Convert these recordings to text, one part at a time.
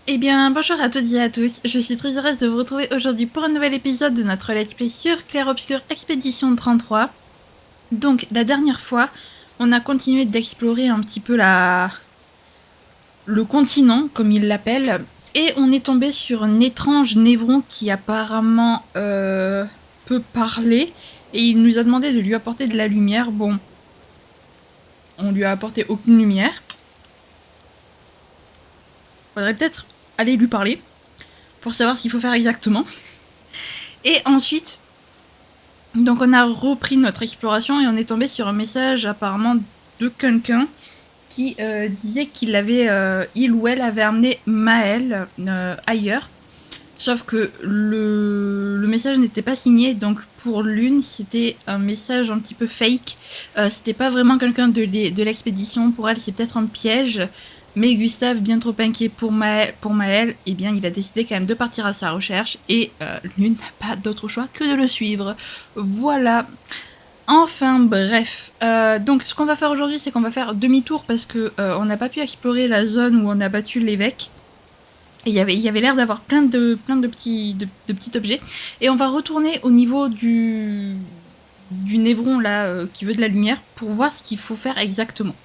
Eh bien, bonjour à toutes et à tous, je suis très heureuse de vous retrouver aujourd'hui pour un nouvel épisode de notre Let's Play sur Clair Obscur Expédition 33. Donc, la dernière fois, on a continué d'explorer un petit peu le continent, comme ils l'appellent, et on est tombé sur un étrange névron qui apparemment peut parler, et il nous a demandé de lui apporter de la lumière. Bon, on lui a apporté aucune lumière. Faudrait peut-être aller lui parler, pour savoir ce qu'il faut faire exactement. Et ensuite, donc on a repris notre exploration et on est tombé sur un message apparemment de quelqu'un qui disait il ou elle avait amené Maël ailleurs. Sauf que le message n'était pas signé, donc pour l'une, c'était un message un petit peu fake. C'était pas vraiment quelqu'un de l'expédition. Pour elle, c'est peut-être un piège. Mais Gustave, bien trop inquiet pour Maël, eh bien, il a décidé quand même de partir à sa recherche. Et l'une n'a pas d'autre choix que de le suivre. Voilà. Enfin bref, donc ce qu'on va faire aujourd'hui, c'est qu'on va faire demi-tour parce que on n'a pas pu explorer la zone où on a battu l'évêque. Et il y avait l'air d'avoir plein de petits objets. Et on va retourner au niveau du névron là qui veut de la lumière pour voir ce qu'il faut faire exactement.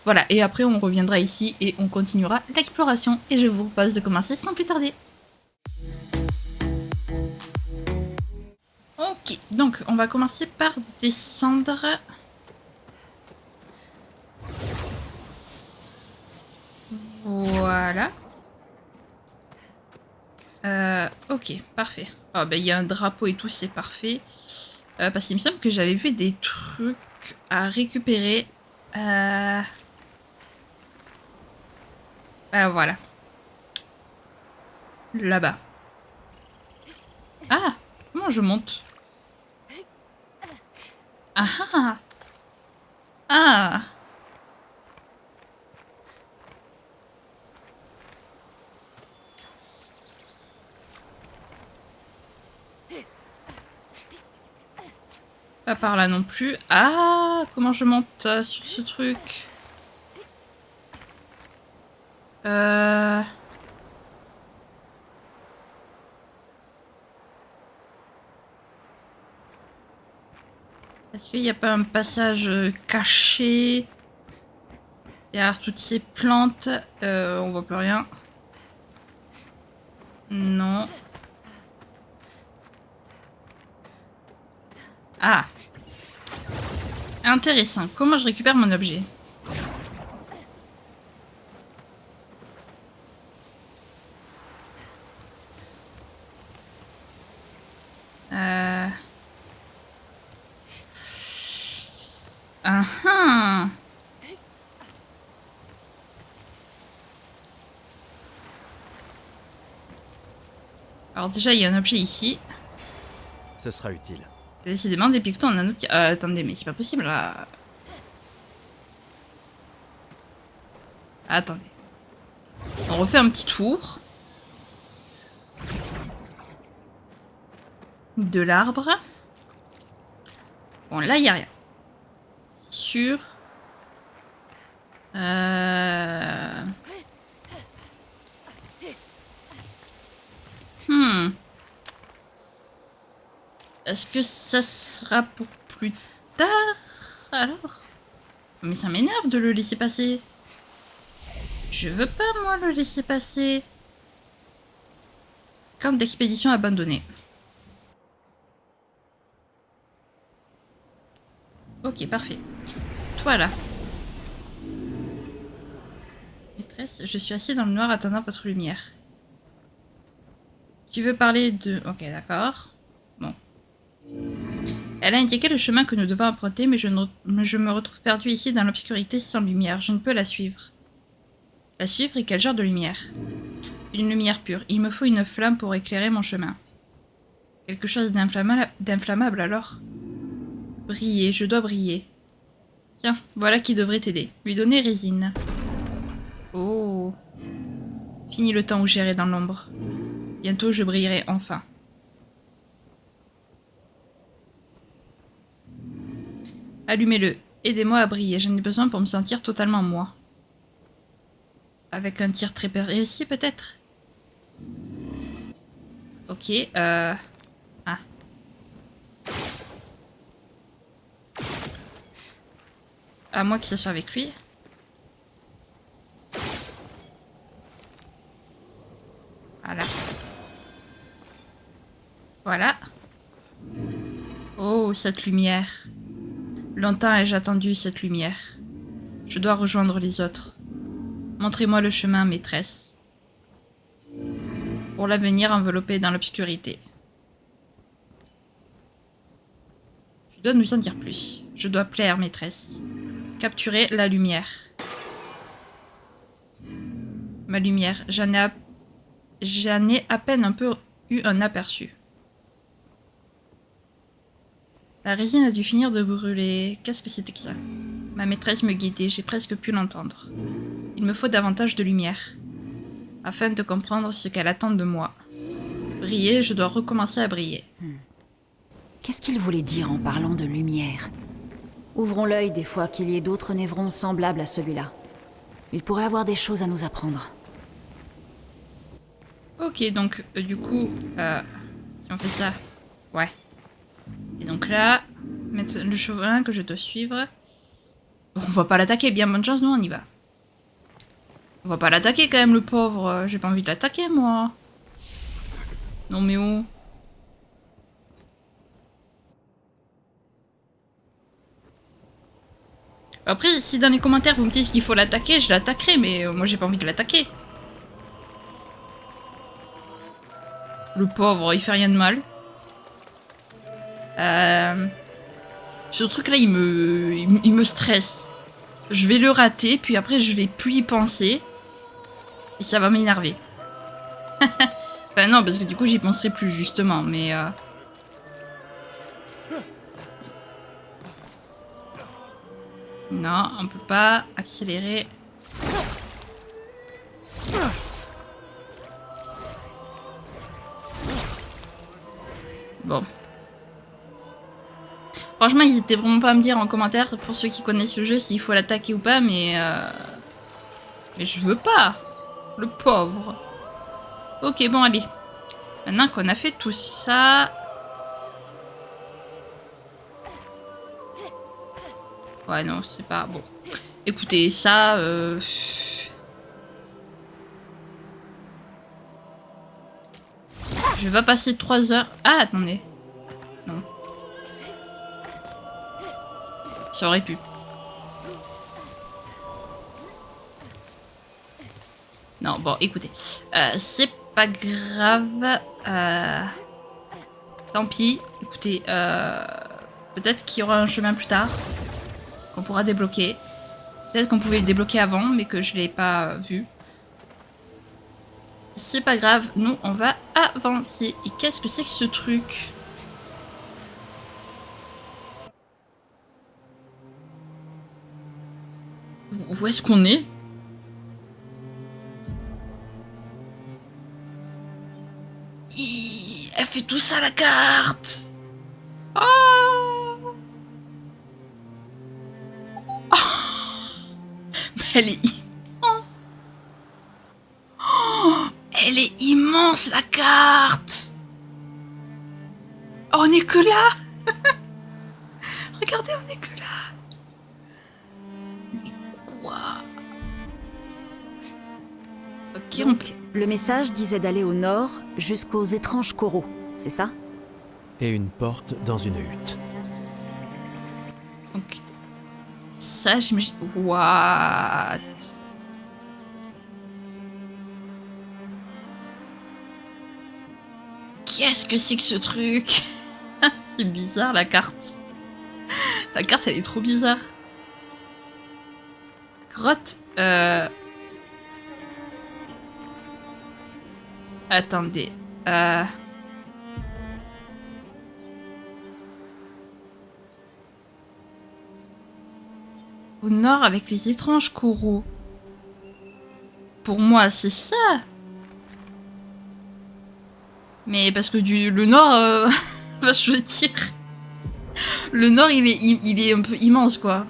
Voilà, et après on reviendra ici et on continuera l'exploration. Et je vous propose de commencer sans plus tarder. Ok, donc on va commencer par descendre. Voilà. Ok, parfait. Oh, bah, il y a un drapeau et tout, c'est parfait. Parce qu'il me semble que j'avais vu des trucs à récupérer. Voilà. Là-bas. Ah, comment je monte? Ah ah. Ah. Pas par là non plus. Ah, comment je monte sur ce truc? Est-ce qu'il n'y a pas un passage caché derrière toutes ces plantes? On voit plus rien. Non. Ah. Intéressant. Comment je récupère mon objet? Ah. Alors déjà, il y a un objet ici. Ça sera utile. Décidément, des pictons en anneau qui... attendez, mais c'est pas possible, là. Attendez. On refait un petit tour. De l'arbre. Bon, là, il n'y a rien. C'est sûr. Est-ce que ça sera pour plus tard, alors? Mais ça m'énerve de le laisser passer. Je veux pas, moi, le laisser passer. Camp d'expédition abandonné. Ok, parfait. Toi, là. Maîtresse, je suis assis dans le noir attendant votre lumière. Tu veux parler de... Ok, d'accord. Bon. Elle a indiqué le chemin que nous devons emprunter, mais je me retrouve perdue ici dans l'obscurité sans lumière. Je ne peux la suivre. La suivre et quel genre de lumière? Une lumière pure. Il me faut une flamme pour éclairer mon chemin. Quelque chose d'inflammable alors? Briller, je dois briller. Tiens, voilà qui devrait t'aider. Lui donner résine. Oh. Fini le temps où j'irai dans l'ombre. Bientôt je brillerai enfin. Allumez-le. Aidez-moi à briller. J'en ai besoin pour me sentir totalement moi. Avec un tir très précis peut-être? Ok, Ah. À moi que ce soit avec lui. Voilà. Voilà. Oh, cette lumière. Longtemps ai-je attendu cette lumière. Je dois rejoindre les autres. Montrez-moi le chemin, maîtresse. Pour l'avenir enveloppé dans l'obscurité. Je dois nous en dire plus. Je dois plaire, maîtresse. Capturer la lumière. Ma lumière. J'en ai à peine un peu eu un aperçu. La résine a dû finir de brûler. Qu'est-ce que c'était que ça? Ma maîtresse me guidait, j'ai presque pu l'entendre. Il me faut davantage de lumière, afin de comprendre ce qu'elle attend de moi. Briller, je dois recommencer à briller. Qu'est-ce qu'il voulait dire en parlant de lumière? Ouvrons l'œil des fois qu'il y ait d'autres névrons semblables à celui-là. Il pourrait avoir des choses à nous apprendre. Ok, donc du coup, si on fait ça, ouais. Et donc là, mettre le cheval que je dois suivre. On va pas l'attaquer, bien bonne chance, nous on y va. On va pas l'attaquer quand même, le pauvre. J'ai pas envie de l'attaquer, moi. Non mais oh. Après, si dans les commentaires vous me dites qu'il faut l'attaquer, je l'attaquerai, mais moi j'ai pas envie de l'attaquer. Le pauvre, il fait rien de mal. Ce truc là, il me stresse. Je vais le rater, puis après je vais plus y penser. Et ça va m'énerver. Enfin non, parce que du coup j'y penserai plus justement, mais... Non, on peut pas accélérer. Bon. Franchement, n'hésitez vraiment pas à me dire en commentaire, pour ceux qui connaissent le jeu, s'il faut l'attaquer ou pas, mais... Mais je veux pas. Le pauvre. Ok, bon, allez. Maintenant qu'on a fait tout ça... Ouais, non, c'est pas... Bon. Écoutez, ça... Je vais pas passer 3 heures... Ah, attendez. Non. Ça aurait pu. Non, bon, écoutez. C'est pas grave. Tant pis. Écoutez, peut-être qu'il y aura un chemin plus tard. Qu'on pourra débloquer. Peut-être qu'on pouvait le débloquer avant, mais que je l'ai pas vu. C'est pas grave. Nous, on va avancer. Et qu'est-ce que c'est que ce truc ? Où est-ce qu'on est ? Elle fait tout ça, la carte. Oh, mais elle est immense. Oh, elle est immense, la carte. Oh, on est que là. Regardez, on est que là. Mais quoi? Ok, Donc, le message disait d'aller au nord jusqu'aux étranges coraux, c'est ça? Et une porte dans une hutte. Donc, ça, j'imagine... What? Qu'est-ce que c'est que ce truc? C'est bizarre, la carte. La carte, elle est trop bizarre. Grotte... Attendez. Au nord avec les étranges coraux. Pour moi, c'est ça. Mais parce que le nord... je veux dire... Le nord, il est un peu immense, quoi.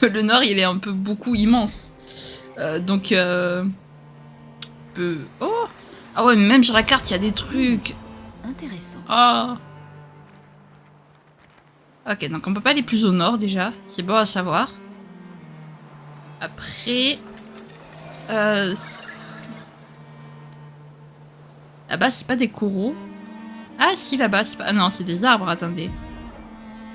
Le nord, il est un peu beaucoup immense. Donc... peux... Oh! Ah ouais, mais même sur la carte, il y a des trucs. Intéressant. Oh! Ok, donc on peut pas aller plus au nord déjà. C'est bon à savoir. Après... Là-bas, c'est pas des coraux. Ah si, là-bas, c'est pas... Ah non, c'est des arbres, attendez.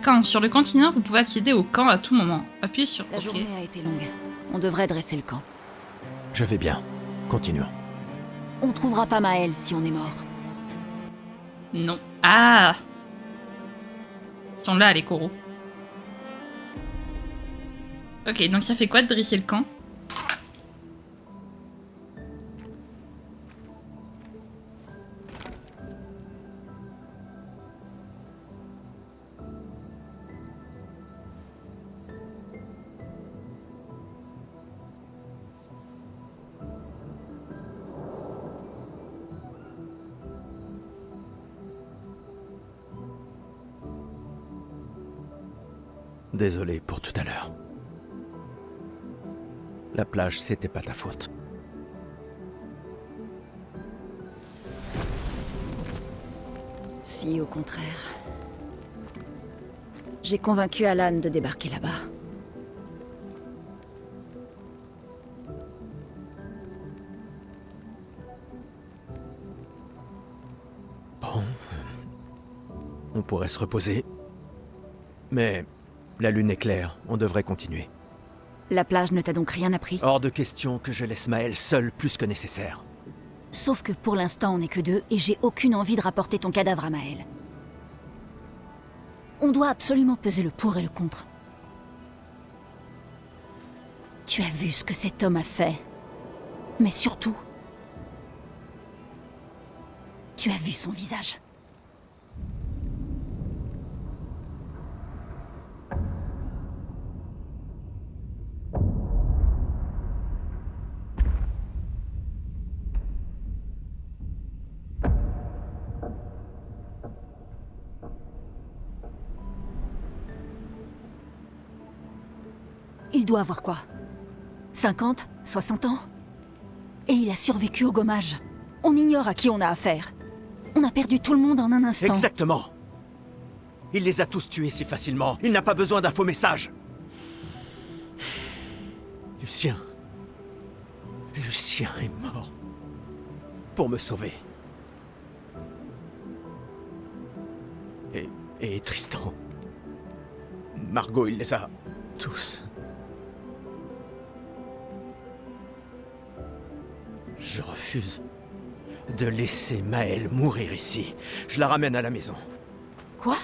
Camp. Sur le continent, vous pouvez accéder au camp à tout moment. Appuyez sur La OK. journée a été longue. On devrait dresser le camp. Je vais bien. Continuons. On trouvera pas Maël si on est mort. Non. Ah! Ils sont là, les coraux. Ok, donc ça fait quoi de dresser le camp? Désolé pour tout à l'heure. La plage, c'était pas ta faute. Si, au contraire. J'ai convaincu Alan de débarquer là-bas. Bon, on pourrait se reposer. Mais la lune est claire, on devrait continuer. La plage ne t'a donc rien appris? Hors de question que je laisse Maël seul plus que nécessaire. Sauf que pour l'instant, on n'est que deux et j'ai aucune envie de rapporter ton cadavre à Maël. On doit absolument peser le pour et le contre. Tu as vu ce que cet homme a fait. Mais surtout, tu as vu son visage. Il doit avoir quoi? 50? 60 ans? Et il a survécu au gommage. On ignore à qui on a affaire. On a perdu tout le monde en un instant. Exactement. Il les a tous tués si facilement. Il n'a pas besoin d'un faux message. Lucien. Lucien est mort. Pour me sauver. Et Tristan. Margot, il les a tous. Je refuse de laisser Maël mourir ici. Je la ramène à la maison. Quoi?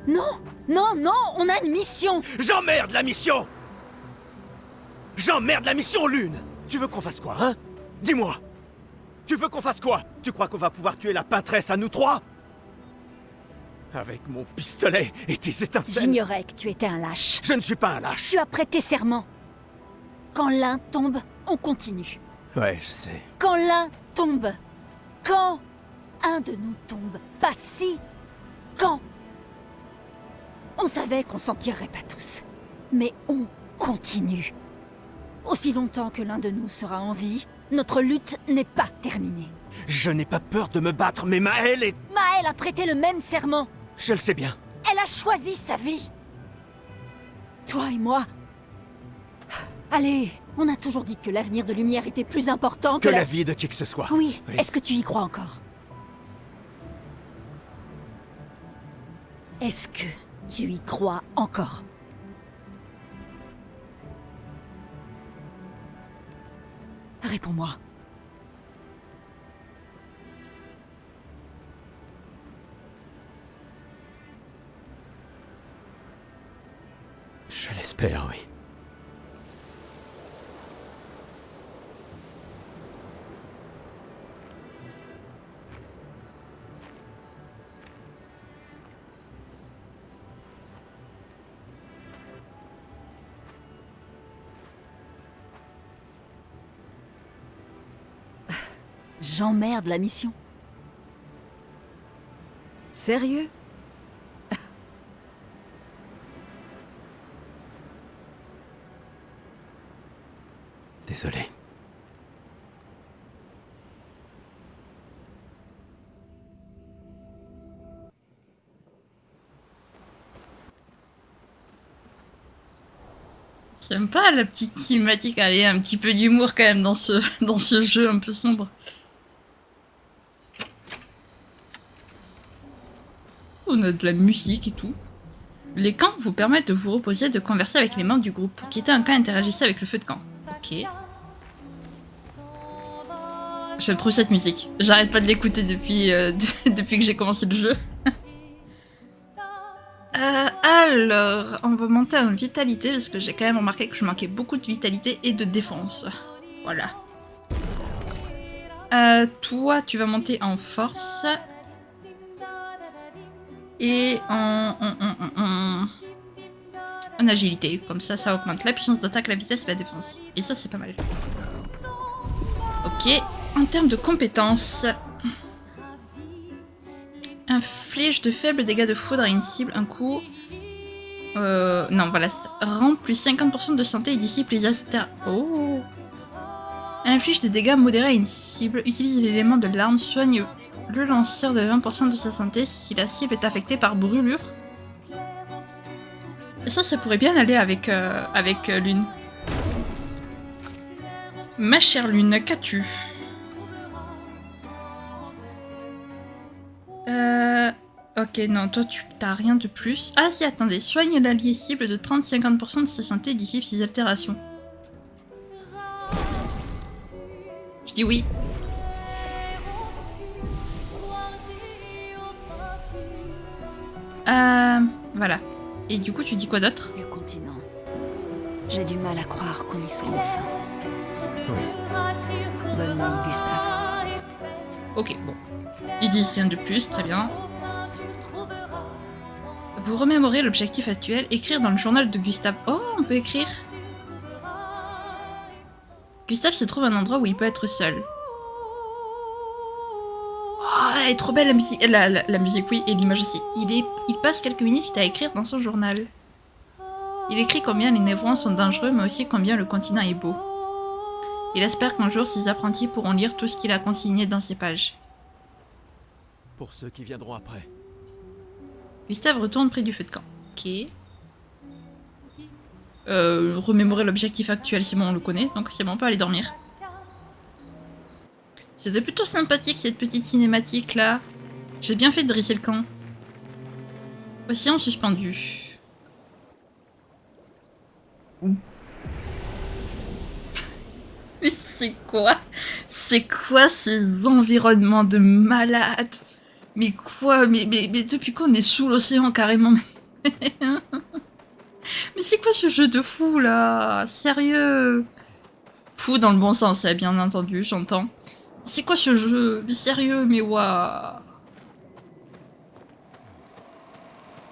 Non! Non, non! On a une mission! J'emmerde la mission! J'emmerde la mission, Lune! Tu veux qu'on fasse quoi, hein? Dis-moi! Tu veux qu'on fasse quoi? Tu crois qu'on va pouvoir tuer la peintresse à nous trois? Avec mon pistolet et tes étincelles? J'ignorais que tu étais un lâche. Je ne suis pas un lâche. Tu as prêté serment. Quand l'un tombe, on continue. Ouais, je sais. Quand l'un tombe. Quand un de nous tombe. Pas si. Quand. On savait qu'on s'en tirerait pas tous. Mais on continue. Aussi longtemps que l'un de nous sera en vie, notre lutte n'est pas terminée. Je n'ai pas peur de me battre, mais Maël est... Maël a prêté le même serment. Je le sais bien. Elle a choisi sa vie. Toi et moi... Allez, on a toujours dit que l'avenir de Lumière était plus important que Que la vie de qui que ce soit. Oui, Oui. Est-ce que tu y crois encore? Est-ce que tu y crois encore? Réponds-moi. Je l'espère, oui. J'emmerde la mission. Sérieux? Désolé. Sympa la petite cinématique, allez, un petit peu d'humour quand même dans ce jeu un peu sombre. On a de la musique et tout. Les camps vous permettent de vous reposer et de converser avec les membres du groupe. Pour quitter un camp, interagissez avec le feu de camp. Ok. J'aime trop cette musique. J'arrête pas de l'écouter depuis, depuis que j'ai commencé le jeu. Alors, on va monter en vitalité parce que j'ai quand même remarqué que je manquais beaucoup de vitalité et de défense. Voilà. Toi, tu vas monter en force. Et en agilité. Comme ça augmente la puissance d'attaque, la vitesse et la défense. Et ça, c'est pas mal. Ok. En termes de compétences... Inflige de faibles dégâts de foudre à une cible, un coup... non, voilà. Rend plus 50% de santé et dissipe les aster... Oh. Inflige des dégâts modérés à une cible. Utilise l'élément de l'arme. Soigne le lanceur de 20% de sa santé si la cible est affectée par brûlure. Et ça pourrait bien aller avec, avec Lune. Ma chère Lune, qu'as-tu? Ok, non, toi tu t'as rien de plus. Ah si, attendez, soigne l'allié cible de 30-50% de sa santé et dissipe ses altérations. Je dis oui. Voilà. Et du coup, tu dis quoi d'autre? Le continent. J'ai du mal à croire qu'on y soit enfin. Bonne nuit, Gustave. Ok, bon. Ils disent rien de plus, très bien. Vous remémorez l'objectif actuel, écrire dans le journal de Gustave. Oh, on peut écrire. Gustave se trouve à un endroit où il peut être seul. Oh, elle est trop belle la musique. La musique, oui, et l'image aussi. Il passe quelques minutes à écrire dans son journal. Il écrit combien les névrons sont dangereux, mais aussi combien le continent est beau. Il espère qu'un jour ses apprentis pourront lire tout ce qu'il a consigné dans ses pages. Pour ceux qui viendront après. Gustave retourne près du feu de camp. Ok. Remémorer l'objectif actuel, c'est bon, on le connaît, donc c'est bon, on peut aller dormir. C'était plutôt sympathique cette petite cinématique là. J'ai bien fait de dresser le camp. Océan suspendu. Mais c'est quoi? C'est quoi ces environnements de malades? Mais quoi? Mais depuis quand on est sous l'océan carrément? Mais c'est quoi ce jeu de fou là? Sérieux? Fou dans le bon sens, bien entendu, j'entends. C'est quoi ce jeu? Mais sérieux, mais waouh!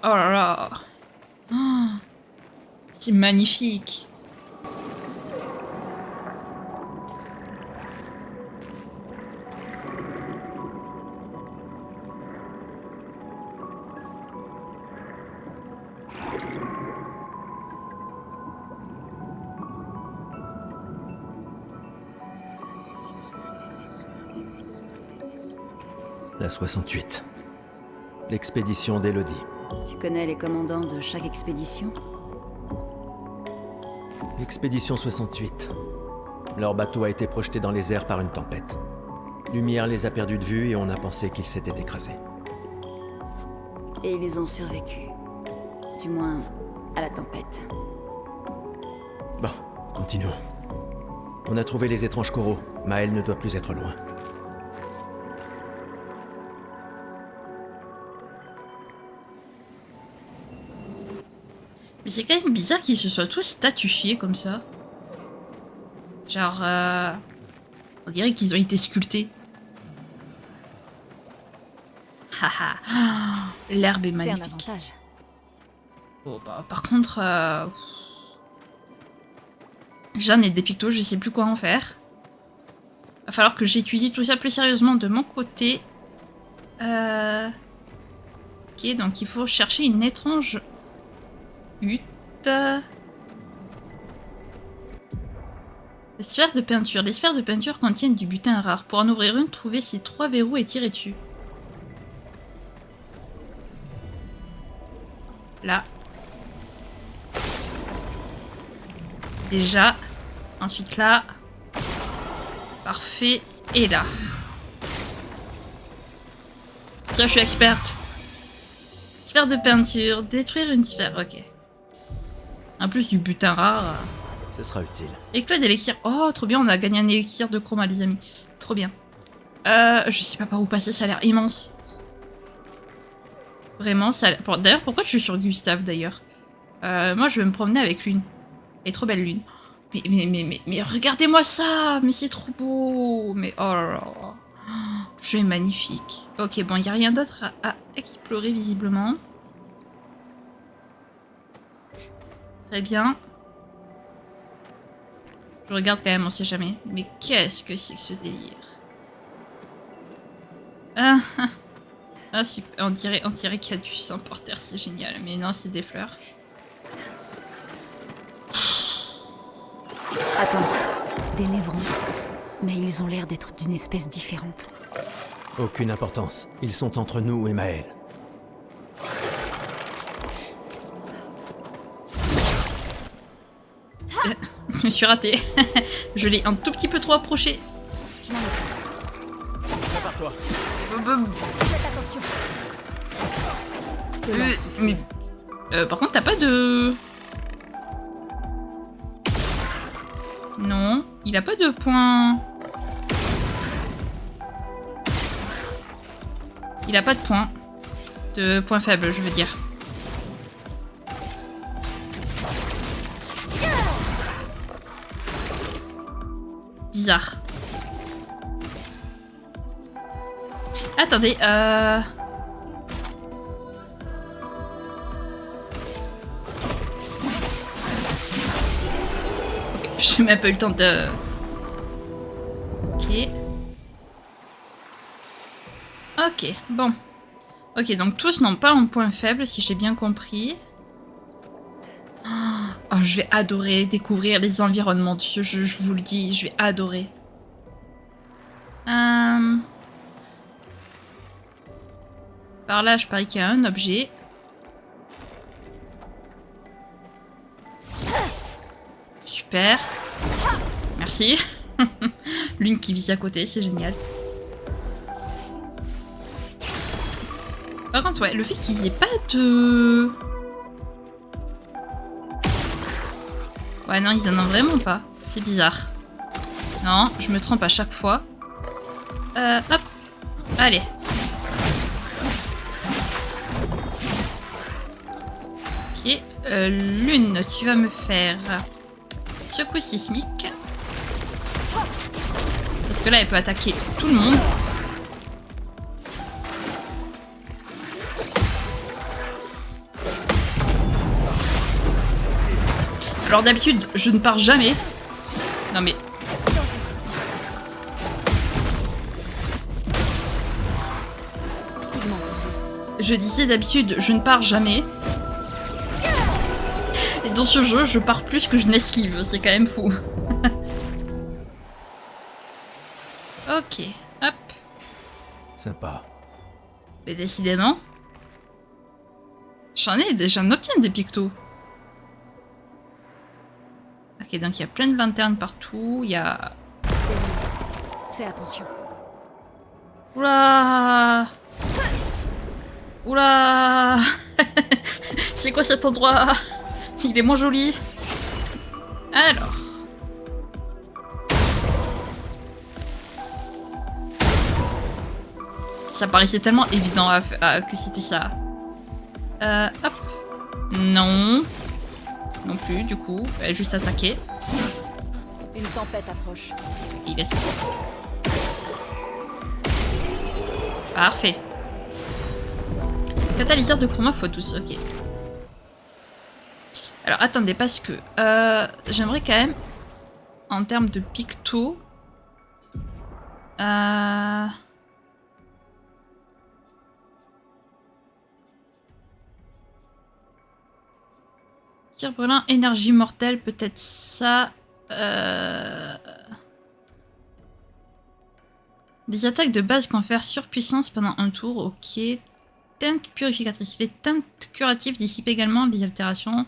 Oh là là! Oh, c'est magnifique! La 68. L'expédition d'Élodie. Tu connais les commandants de chaque expédition? L'expédition 68. Leur bateau a été projeté dans les airs par une tempête. Lumière les a perdus de vue et on a pensé qu'ils s'étaient écrasés. Et ils ont survécu. Du moins, à la tempête. Bon, continuons. On a trouvé les étranges coraux. Maël ne doit plus être loin. Mais c'est quand même bizarre qu'ils se soient tous statufiés comme ça. Genre, on dirait qu'ils ont été sculptés. Haha, l'herbe est magnifique. C'est un avantage. Bon, bah, par contre, j'en ai des pictos, je sais plus quoi en faire. Va falloir que j'étudie tout ça plus sérieusement de mon côté. Ok, donc il faut chercher une étrange hutte. Les sphères de peinture. Les sphères de peinture contiennent du butin rare. Pour en ouvrir une, trouvez ces 3 verrous et tirez dessus. Là. Déjà. Ensuite là. Parfait. Et là. Tiens, je suis experte. Sphère de peinture. Détruire une sphère. Ok. En plus du butin rare. Ce sera utile. Éclat d'élixir. Oh, trop bien, on a gagné un élixir de chroma, les amis. Trop bien. Je sais pas par où passer, ça a l'air immense. Vraiment, ça a l'air... D'ailleurs, pourquoi je suis sur Gustave, d'ailleurs? Moi, je vais me promener avec Lune. Elle est trop belle, Lune. Mais regardez-moi ça! Mais c'est trop beau! Mais oh là là. Le jeu est magnifique. Ok, bon, il n'y a rien d'autre à explorer, visiblement. Très bien. Je regarde quand même, on sait jamais. Mais qu'est-ce que c'est que ce délire? Ah super, on dirait qu'il y a du sang par terre, c'est génial. Mais non, c'est des fleurs. Attends, des névrons. Mais ils ont l'air d'être d'une espèce différente. Aucune importance. Ils sont entre nous et Maël. Je me suis ratée. Je l'ai un tout petit peu trop approché. Je m'en occupe. Prépare-toi. Faites attention. Mais... par contre, t'as pas de... Non, il a pas de point... Il a pas de point. De point faible, je veux dire. Bizarre. Attendez, Ok, j'ai même pas eu le temps de... Ok. Ok, bon. Ok, donc tous n'ont pas un point faible, si j'ai bien compris. Oh, je vais adorer découvrir les environnements de ce jeu, je vous le dis, je vais adorer. Par là, je parie qu'il y a un objet. Super. Merci. L'une qui vit à côté, c'est génial. Par contre, ouais, le fait qu'ils aient pas de... Ouais, non, ils en ont vraiment pas. C'est bizarre. Non, je me trompe à chaque fois. Hop. Allez. Ok. Lune, tu vas me faire... secouer sismique. Parce que là, elle peut attaquer tout le monde. Alors d'habitude, je ne pars jamais. Non mais... Je disais d'habitude, je ne pars jamais. Et dans ce jeu, je pars plus que je n'esquive. C'est quand même fou. Ok, hop. Sympa. Mais décidément... J'en obtiens des pictos. Ok, donc il y a plein de lanternes partout, il y a... Fais attention. Oula! Oula! C'est quoi cet endroit? Il est moins joli. Alors... Ça paraissait tellement évident que c'était ça. Hop. Non. Non plus, du coup. Elle a juste attaqué. Une tempête approche. Il laisse. Parfait. Catalyseur de chroma x12, ok. Alors attendez, parce que j'aimerais quand même, en termes de picto, tir brûlant, énergie mortelle, peut-être ça. Les attaques de base confèrent surpuissance pendant un tour, ok. teinte purificatrice. Les teintes curatives dissipent également les altérations.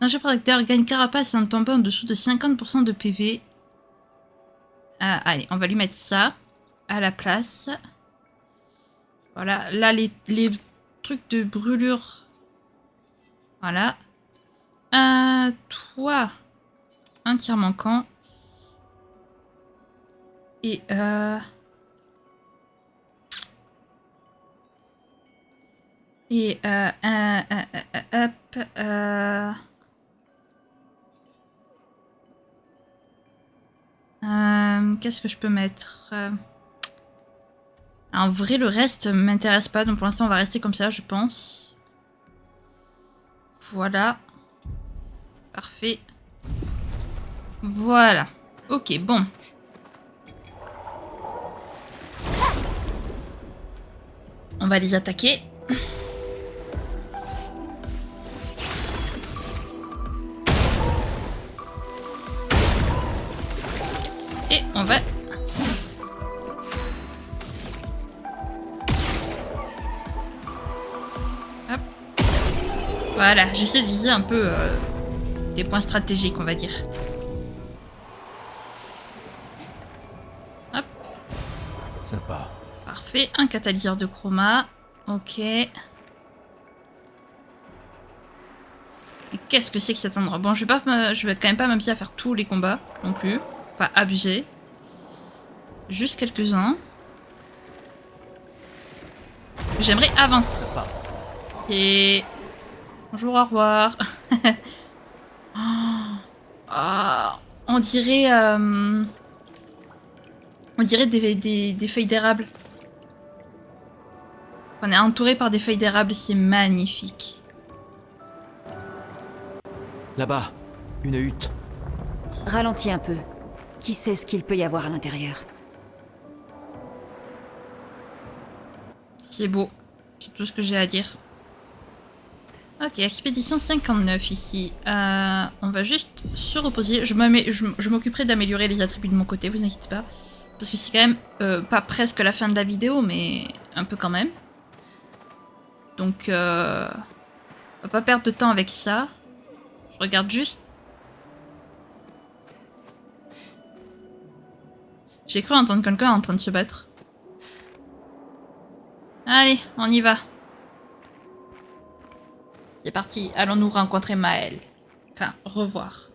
Un jeu protecteur gagne carapace et un tampon en dessous de 50% de PV. Allez, on va lui mettre ça à la place. Voilà, là les trucs de brûlure. Voilà. Toi, un tir manquant. Et qu'est-ce que je peux mettre en vrai, le reste m'intéresse pas, donc pour l'instant on va rester comme ça, je pense. Voilà. Parfait. Voilà. Ok, bon. On va les attaquer. Et on va... Hop. Voilà, j'essaie de viser un peu des points stratégiques, on va dire. Hop. Sympa. Parfait, un catalyseur de chroma. Ok. Et qu'est-ce que c'est que cet endroit? Bon, je vais quand même pas m'amuser à faire tous les combats non plus. Faut pas abuser. Juste quelques-uns. J'aimerais avancer. Et... Bonjour, au revoir. On dirait... On dirait des feuilles d'érable. On est entouré par des feuilles d'érable, c'est magnifique. Là-bas, une hutte. Ralentis un peu. Qui sait ce qu'il peut y avoir à l'intérieur? C'est beau. C'est tout ce que j'ai à dire. Ok, expédition 59 ici. On va juste se reposer. Je m'occuperai d'améliorer les attributs de mon côté, vous inquiétez pas. Parce que c'est quand même pas presque la fin de la vidéo, mais un peu quand même. Donc, on va pas perdre de temps avec ça. Je regarde juste. J'ai cru entendre quelqu'un en train de se battre. Allez, on y va. C'est parti, allons-nous rencontrer Maël. Enfin, revoir.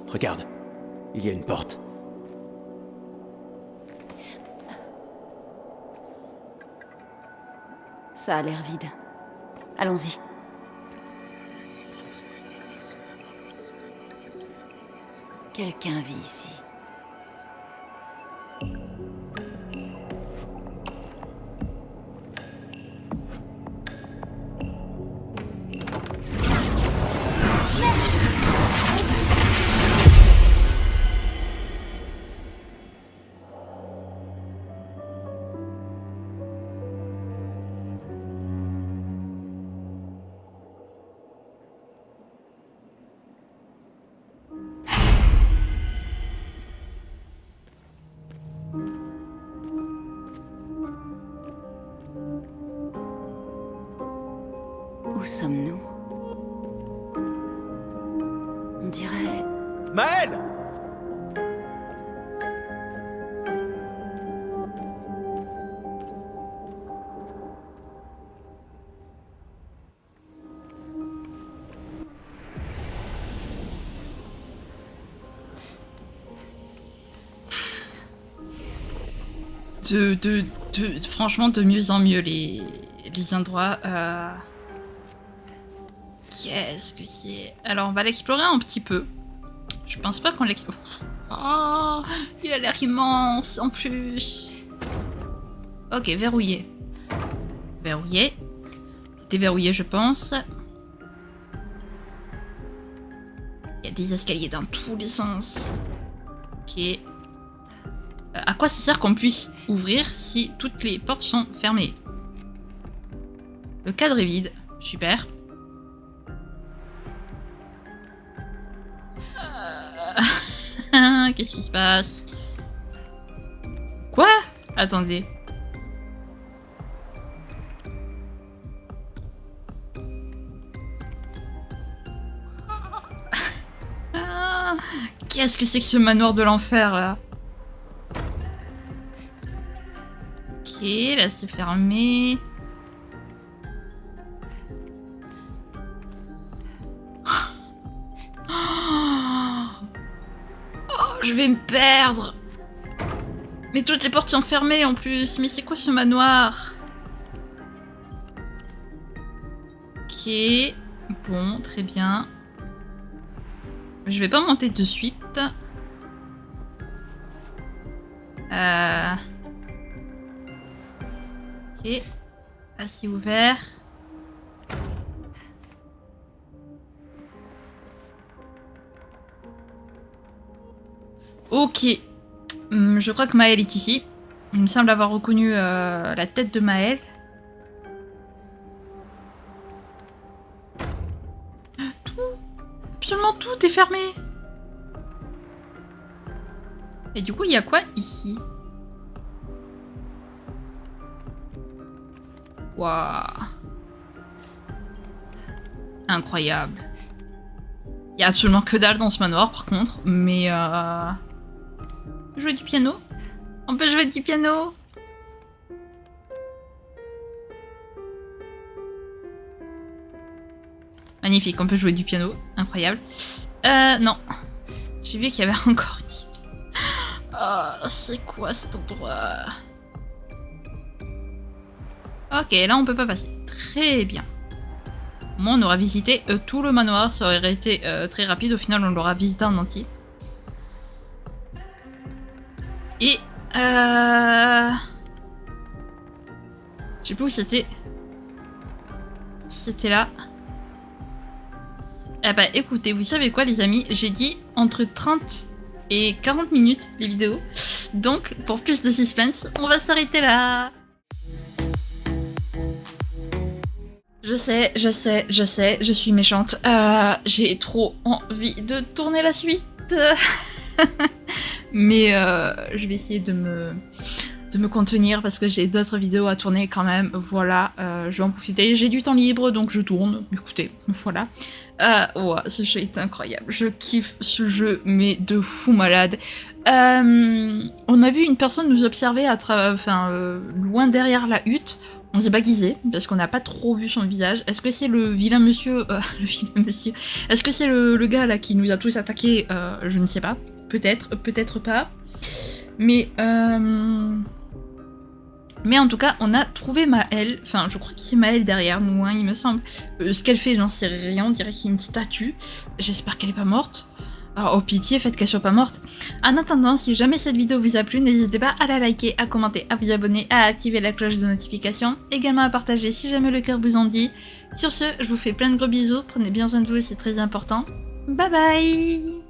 Regarde, il y a une porte. Ça a l'air vide. Allons-y. Quelqu'un vit ici. Où sommes-nous? On dirait... Maël! Franchement, de mieux en mieux les endroits. Qu'est-ce que c'est? Alors, on va l'explorer un petit peu. Je pense pas qu'on l'explore. Oh, il a l'air immense en plus. Ok, verrouillé. Verrouillé. Tout est verrouillé, je pense. Il y a des escaliers dans tous les sens. Ok. À quoi ça sert qu'on puisse ouvrir si toutes les portes sont fermées? Le cadre est vide. Super. Qu'est-ce qui se passe? Quoi? Attendez. Qu'est-ce que c'est que ce manoir de l'enfer, là? Ok, là c'est fermé. Oh, je vais me perdre. Mais toutes les portes sont fermées en plus. Mais c'est quoi ce manoir? Ok. Bon, très bien. Je vais pas monter de suite. Ok. Là, c'est ouvert. Ok. Je crois que Maël est ici. Il me semble avoir reconnu la tête de Maël. Tout. Absolument tout est fermé. Et du coup, il y a quoi ici? Waouh. Incroyable. Il y a absolument que dalle dans ce manoir par contre, mais jouer du piano? On peut jouer du piano? Magnifique, on peut jouer du piano. Incroyable. Non. J'ai vu qu'il y avait encore ici. Oh, c'est quoi cet endroit? Ok, là on peut pas passer. Très bien. Au moins on aura visité tout le manoir, ça aurait été très rapide, au final on l'aura visité en entier. Et je sais plus où c'était. C'était là. Ah bah écoutez, vous savez quoi les amis, j'ai dit entre 30 et 40 minutes les vidéos. Donc pour plus de suspense, on va s'arrêter là. Je sais, je suis méchante. J'ai trop envie de tourner la suite. Mais je vais essayer de me contenir parce que j'ai d'autres vidéos à tourner quand même. Voilà, je vais en profiter. J'ai du temps libre donc je tourne. Écoutez, voilà. Ouais, ce jeu est incroyable. Je kiffe ce jeu, mais de fou malade. On a vu une personne nous observer à loin derrière la hutte. On s'est pas guisé, parce qu'on n'a pas trop vu son visage. Est-ce que c'est le vilain monsieur... le vilain monsieur... Est-ce que c'est le gars là qui nous a tous attaqués? Je ne sais pas. Peut-être, peut-être pas. Mais en tout cas, on a trouvé Maël. Enfin, je crois que c'est Maël derrière nous, hein, il me semble. Ce qu'elle fait, j'en sais rien. On dirait qu'il y a une statue. J'espère qu'elle est pas morte. Oh pitié, faites qu'elle soit pas morte. En attendant, si jamais cette vidéo vous a plu, n'hésitez pas à la liker, à commenter, à vous abonner, à activer la cloche de notification, également à partager si jamais le cœur vous en dit. Sur ce, je vous fais plein de gros bisous, prenez bien soin de vous, c'est très important. Bye bye.